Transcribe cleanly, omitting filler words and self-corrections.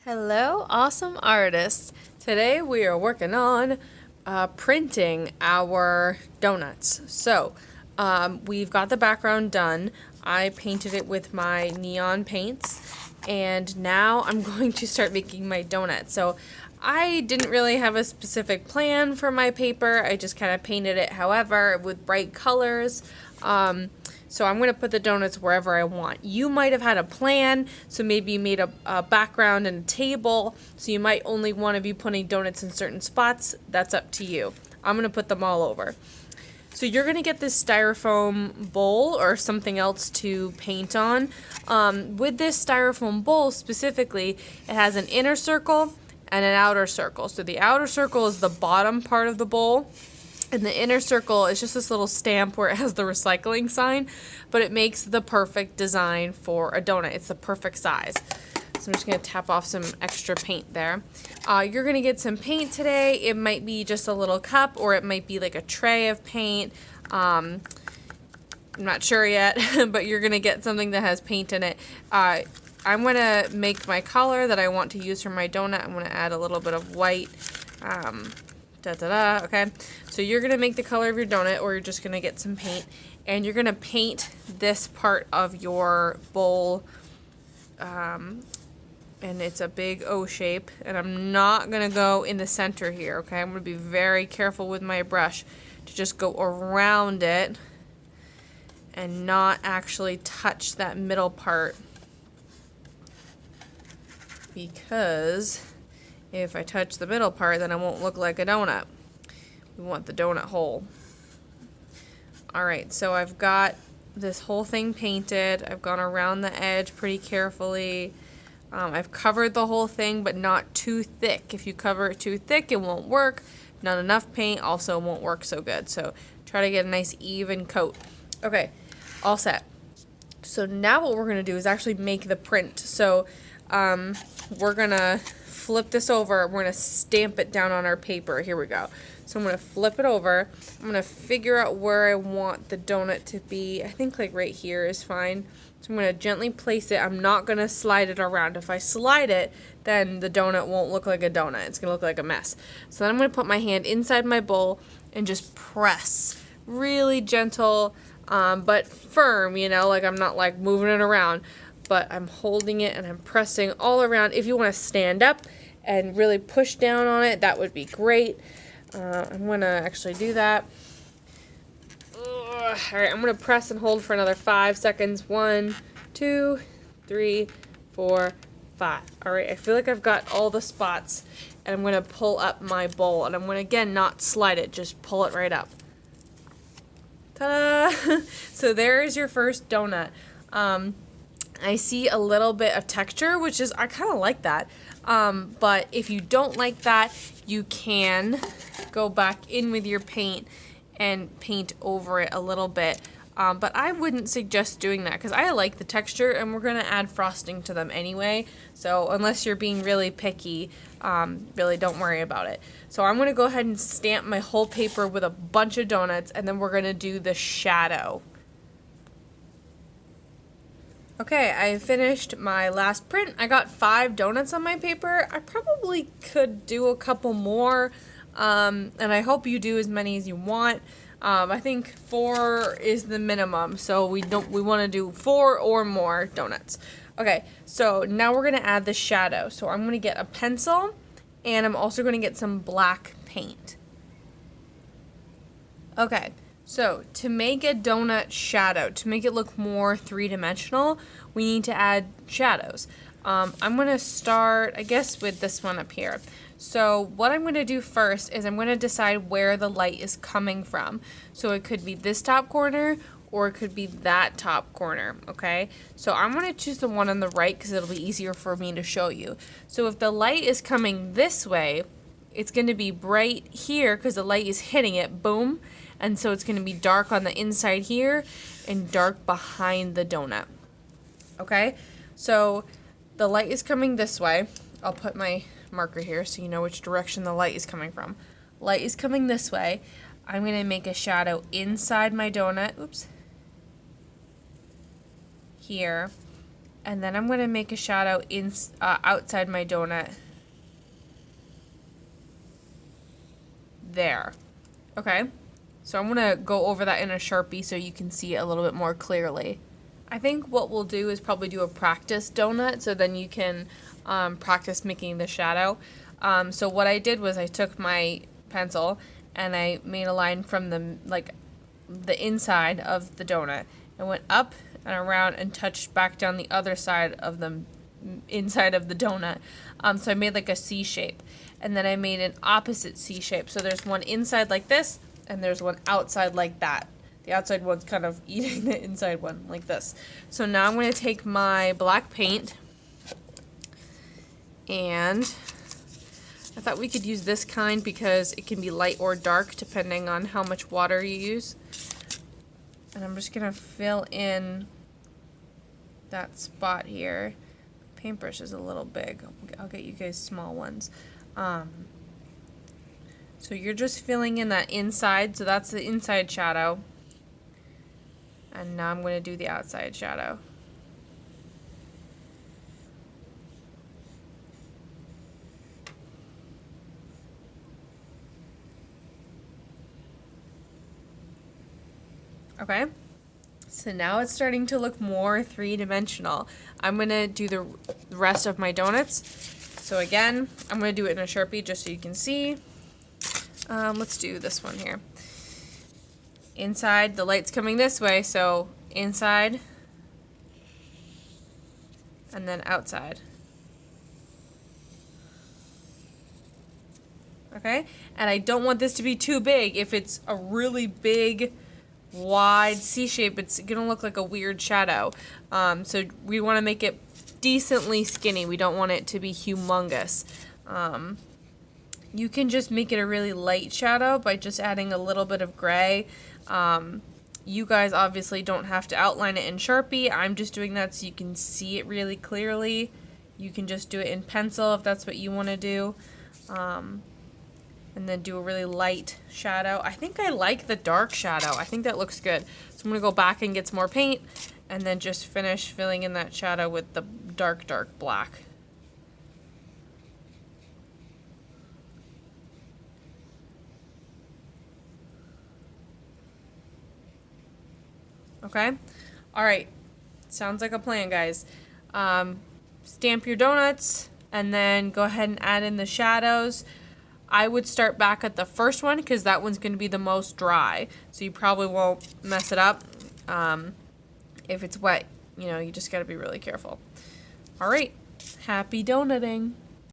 Hello, awesome artists. Today we are working on printing our donuts. So we've got the background done. I painted it with my neon paints, and now I'm going to start making my donuts. So I didn't really have a specific plan for my paper. I just kind of painted it however with bright colors. So I'm going to put the donuts wherever I want. You might have had a plan, so maybe you made a background and a table, so you might only want to be putting donuts in certain spots. That's up to you. I'm going to put them all over. So you're going to get this styrofoam bowl or something else to paint on. With this styrofoam bowl specifically, it has an inner circle and an outer circle. So the outer circle is the bottom part of the bowl. And the inner circle is just this little stamp where it has the recycling sign, but it makes the perfect design for a donut. It's the perfect size. So I'm just going to tap off some extra paint there. You're going to get some paint today. It might be just a little cup, or it might be like a tray of paint. I'm not sure yet, but you're going to get something that has paint in it. I'm going to make my color that I want to use for my donut. I'm going to add a little bit of white. Okay, so you're gonna make the color of your donut, or you're just gonna get some paint, and you're gonna paint this part of your bowl, and it's a big O shape, and I'm not gonna go in the center here, okay? I'm gonna be very careful with my brush to just go around it and not actually touch that middle part, because if I touch the middle part, then it won't look like a donut. We want the donut hole. Alright, so I've got this whole thing painted. I've gone around the edge pretty carefully. I've covered the whole thing, but not too thick. If you cover it too thick, it won't work. Not enough paint also won't work so good. So try to get a nice even coat. Okay, all set. So now what we're going to do is actually make the print. So we're going to flip this over. We're going to stamp it down on our paper. Here we go. So I'm going to flip it over. I'm going to figure out where I want the donut to be. I think like right here is fine. So I'm going to gently place it. I'm not going to slide it around. If I slide it, then the donut won't look like a donut. It's going to look like a mess. So then I'm going to put my hand inside my bowl and just press. Really gentle, but firm, you know, like I'm not like moving it around. But I'm holding it and I'm pressing all around. If you want to stand up and really push down on it, that would be great. I'm going to actually do that. Alright, I'm going to press and hold for another 5 seconds. 1, 2, 3, 4, 5. Alright, I feel like I've got all the spots. And I'm going to pull up my bowl. And I'm going to, again, not slide it. Just pull it right up. Ta-da! So there is your first donut. I see a little bit of texture, which is, I kind of like that. But if you don't like that, you can go back in with your paint and paint over it a little bit. But I wouldn't suggest doing that because I like the texture, and we're going to add frosting to them anyway. So unless you're being really picky, really don't worry about it. So I'm going to go ahead and stamp my whole paper with a bunch of donuts, and then we're going to do the shadow. Okay, I finished my last print. I got 5 donuts on my paper. I probably could do a couple more, and I hope you do as many as you want. I think 4 is the minimum, so we want to do 4 or more donuts. Okay, so now we're going to add the shadow. So I'm going to get a pencil, and I'm also going to get some black paint. Okay. So, to make a donut shadow, to make it look more three-dimensional, we need to add shadows. I'm going to start, I guess, with this one up here. So, what I'm going to do first is I'm going to decide where the light is coming from. So, it could be this top corner, or it could be that top corner, okay? So, I'm going to choose the one on the right because it'll be easier for me to show you. So, if the light is coming this way, it's going to be bright here because the light is hitting it, boom. And so it's going to be dark on the inside here and dark behind the donut. Okay? So the light is coming this way. I'll put my marker here so you know which direction the light is coming from. Light is coming this way. I'm going to make a shadow inside my donut. Oops. Here. And then I'm going to make a shadow outside my donut. There. Okay. So I'm going to go over that in a Sharpie so you can see it a little bit more clearly. I think what we'll do is probably do a practice donut so then you can practice making the shadow. So what I did was I took my pencil and I made a line from the inside of the donut and went up and around and touched back down the other side of the inside of the donut. So I made like a C shape, and then I made an opposite C shape. So there's one inside like this, and there's one outside like that. The outside one's kind of eating the inside one like this. So now I'm going to take my black paint, and I thought we could use this kind because it can be light or dark depending on how much water you use. And I'm just going to fill in that spot here. Paintbrush is a little big. I'll get you guys small ones. So you're just filling in that inside. So that's the inside shadow. And now I'm going to do the outside shadow. Okay, so now it's starting to look more three-dimensional. I'm going to do the rest of my donuts. So again, I'm going to do it in a Sharpie just so you can see. Let's do this one here. Inside, the light's coming this way, so inside, and then outside. Okay, and I don't want this to be too big. If it's a really big wide C shape, it's gonna look like a weird shadow. So we want to make it decently skinny. We don't want it to be humongous. You can just make it a really light shadow by just adding a little bit of gray. You guys obviously don't have to outline it in Sharpie. I'm just doing that so you can see it really clearly. You can just do it in pencil if that's what you want to do. And then do a really light shadow. I think I like the dark shadow. I think that looks good. So I'm going to go back and get some more paint and then just finish filling in that shadow with the dark, dark black. Okay? Alright. Sounds like a plan, guys. Stamp your donuts and then go ahead and add in the shadows. I would start back at the first one because that one's going to be the most dry. So you probably won't mess it up. If it's wet, you just got to be really careful. All right. Happy donutting.